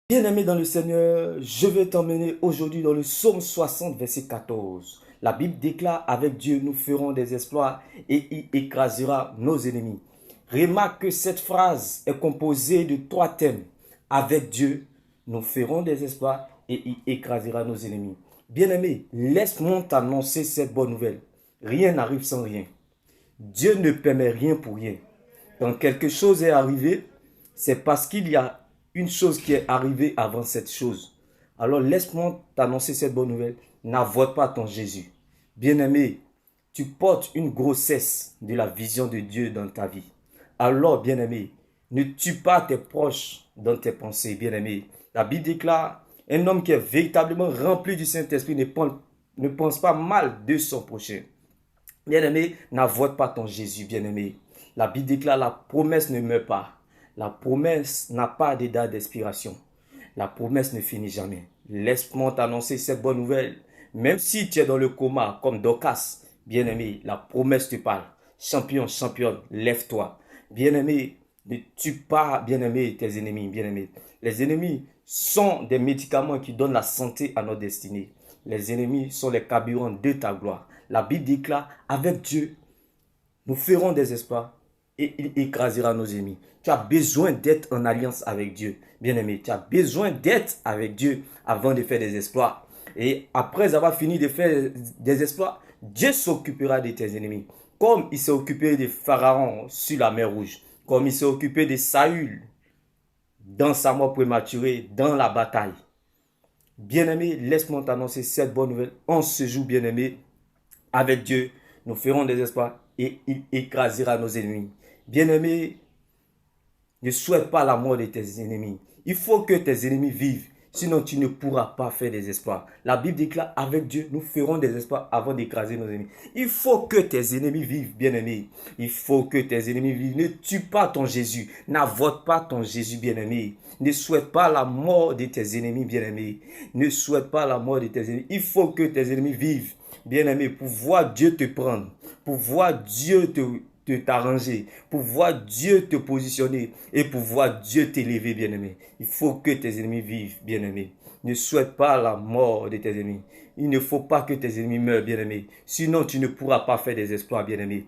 Bien-aimé dans le Seigneur, je vais t'emmener aujourd'hui dans le psaume 60, verset 14. La Bible déclare, avec Dieu, nous ferons des exploits et il écrasera nos ennemis. Remarque que cette phrase est composée de trois thèmes. Avec Dieu, nous ferons des exploits et il écrasera nos ennemis. Bien-aimé, laisse-moi t'annoncer cette bonne nouvelle. Rien n'arrive sans rien. Dieu ne permet rien pour rien. Quand quelque chose est arrivé, c'est parce qu'il y a une chose qui est arrivée avant cette chose. Alors laisse-moi t'annoncer cette bonne nouvelle. N'avoue pas ton Jésus. Bien-aimé, tu portes une grossesse de la vision de Dieu dans ta vie. Alors, bien-aimé, ne tue pas tes proches dans tes pensées, bien-aimé. La Bible déclare, un homme qui est véritablement rempli du Saint-Esprit ne pense pas mal de son prochain. Bien-aimé, n'avoue pas ton Jésus, bien-aimé. La Bible déclare, la promesse ne meurt pas. La promesse n'a pas de date d'expiration. La promesse ne finit jamais. Laisse-moi t'annoncer cette bonne nouvelle. Même si tu es dans le coma, comme Dorcas, bien-aimé, la promesse te parle. Champion, championne, lève-toi. Bien-aimé, ne tue pas, bien-aimé, tes ennemis, bien-aimé. Les ennemis sont des médicaments qui donnent la santé à notre destinée. Les ennemis sont les carburants de ta gloire. La Bible déclare, avec Dieu, nous ferons des exploits et il écrasera nos ennemis. Tu as besoin d'être en alliance avec Dieu. Bien-aimé, tu as besoin d'être avec Dieu avant de faire des exploits. Et après avoir fini de faire des exploits, Dieu s'occupera de tes ennemis. Comme il s'est occupé de Pharaon sur la mer Rouge. Comme il s'est occupé de Saül dans sa mort prématurée, dans la bataille. Bien-aimé, laisse-moi t'annoncer cette bonne nouvelle. En ce jour, bien-aimé, avec Dieu, nous ferons des exploits et il écrasera nos ennemis. Bien-aimé, ne souhaite pas la mort de tes ennemis. Il faut que tes ennemis vivent. Sinon, tu ne pourras pas faire des exploits. La Bible déclare, avec Dieu, nous ferons des exploits avant d'écraser nos ennemis. Il faut que tes ennemis vivent, bien-aimé. Il faut que tes ennemis vivent. Ne tue pas ton Jésus. N'avoue pas ton Jésus, bien-aimé. Ne souhaite pas la mort de tes ennemis, bien-aimé. Ne souhaite pas la mort de tes ennemis. Il faut que tes ennemis vivent, bien-aimé, pour voir Dieu te prendre, pour voir Dieu t'arranger, pour voir Dieu te positionner et pour voir Dieu t'élever, bien-aimé. Il faut que tes ennemis vivent, bien-aimé. Ne souhaite pas la mort de tes ennemis. Il ne faut pas que tes ennemis meurent, bien-aimé. Sinon, tu ne pourras pas faire des exploits, bien-aimé.